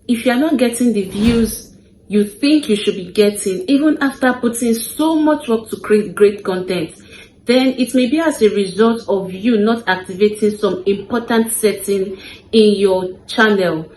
if you are not getting the views you think you should be getting, even after putting so much work to create great content, then it may be as a result of you not activating some important setting in your channel.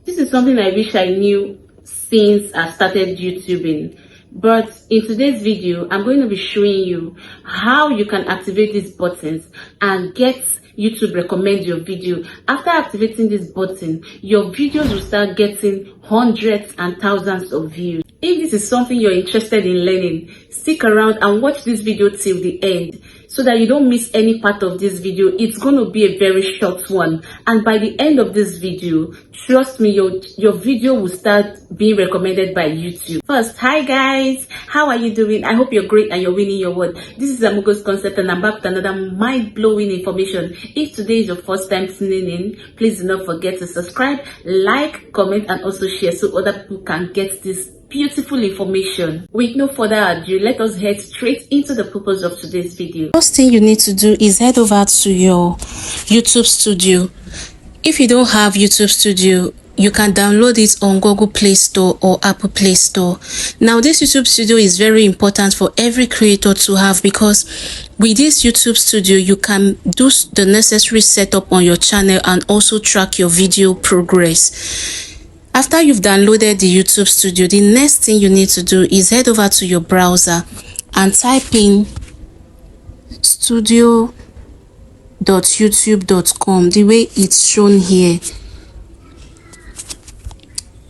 This is something I wish I knew since I started YouTubing. But in today's video, I'm going to be showing you how you can activate these buttons and get YouTube recommend your video. After activating this button, your videos will start getting hundreds and thousands of views. If this is something you're interested in learning, stick around and watch this video till the end so that you don't miss any part of this video. It's going to be a very short one, and by the end of this video, trust me, your video will start being recommended by YouTube. First, hi guys, how are you doing? I hope you're great and you're winning your word. This is Amugo's Concept and I'm back with another mind-blowing information. If today is your first time tuning in, please do not forget to subscribe, like, comment and also share so other people can get this beautiful information. With no further ado, let us head straight into the purpose of today's video. First thing you need to do is head over to your YouTube Studio. If you don't have YouTube Studio, you can download it on Google Play Store or Apple Play Store. Now, this YouTube Studio is very important for every creator to have, because with this YouTube Studio, you can do the necessary setup on your channel and also track your video progress. After you've downloaded the YouTube Studio, the next thing you need to do is head over to your browser and type in studio.youtube.com the way it's shown here.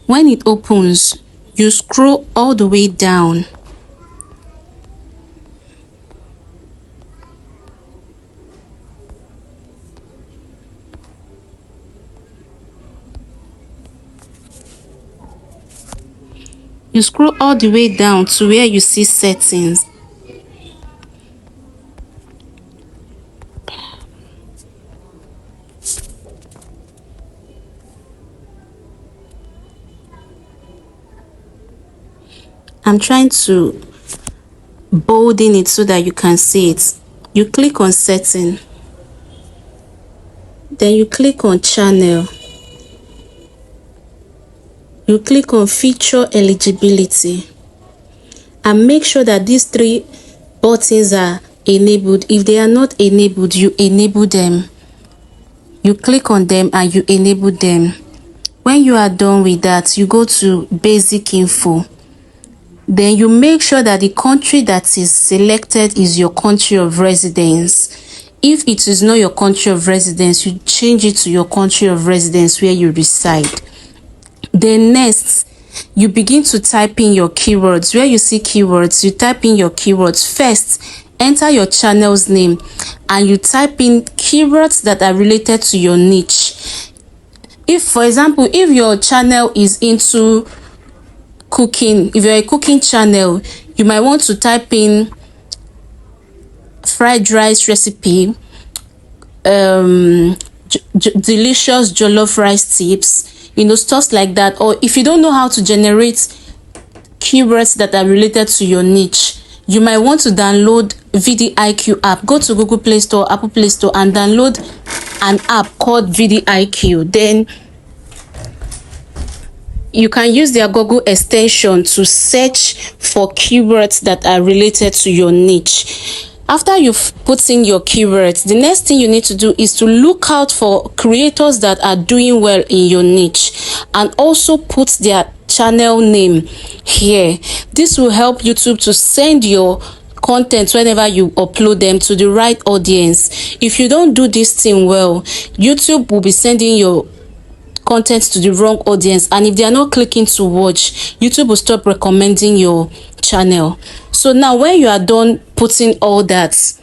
When it opens, you scroll all the way down. You scroll all the way down to where you see settings. I'm trying to bolden it so that you can see it. You click on setting, then you click on channel. You click on feature eligibility and make sure that these three buttons are enabled. If they are not enabled, you enable them. You click on them and you enable them. When you are done with that, you go to basic info. Then you make sure that the country that is selected is your country of residence. If it is not your country of residence, you change it to your country of residence where you reside. Then next, you begin to type in your keywords. Where you see keywords, you type in your keywords. First, enter your channel's name and you type in keywords that are related to your niche. If, for example, if your channel is into cooking, if you're a cooking channel, you might want to type in fried rice recipe, delicious jollof rice tips, stuff like that. Or if you don't know how to generate keywords that are related to your niche, you might want to download VidIQ app. Go to Google Play Store, Apple Play Store and download an app called VidIQ. Then you can use their Google extension to search for keywords that are related to your niche. After you've put in your keywords, the next thing you need to do is to look out for creators that are doing well in your niche and also put their channel name here. This will help YouTube to send your content whenever you upload them to the right audience. If you don't do this thing well, YouTube will be sending your content to the wrong audience, and if they are not clicking to watch, YouTube will stop recommending your channel. So now when you are done putting all that,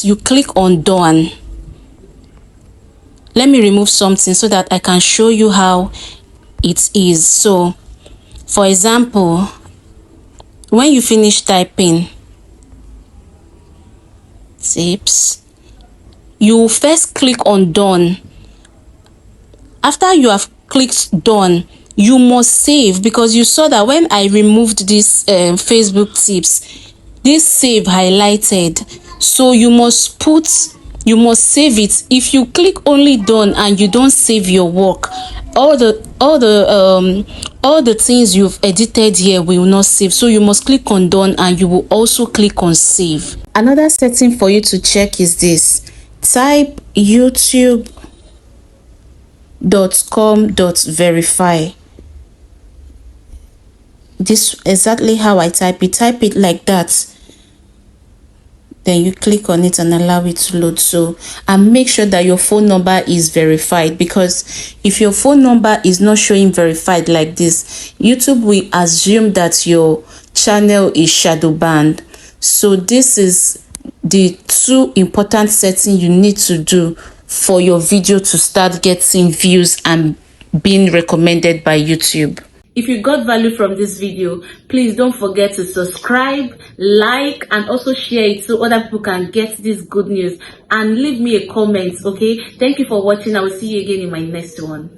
you click on done. Let me remove something so that I can show you how it is. So for example, when you finish typing tips, you first click on done. After you have clicked done, you must save, because you saw that when I removed this Facebook tips, this save highlighted. So you must save it. If you click only done and you don't save your work, all the things you've edited here will not save, so you must click on done and you will also click on save. Another setting for you to check is this: type youtube.com.verify. This exactly how I type it like that. Then you click on it and allow it to load. So, and make sure that your phone number is verified, because if your phone number is not showing verified like this, YouTube will assume that your channel is shadow banned. So this is the two important settings you need to do for your video to start getting views and being recommended by YouTube. If you got value from this video, please don't forget to subscribe, like, and also share it so other people can get this good news, and leave me a comment. Okay, thank you for watching. I will see you again in my next one.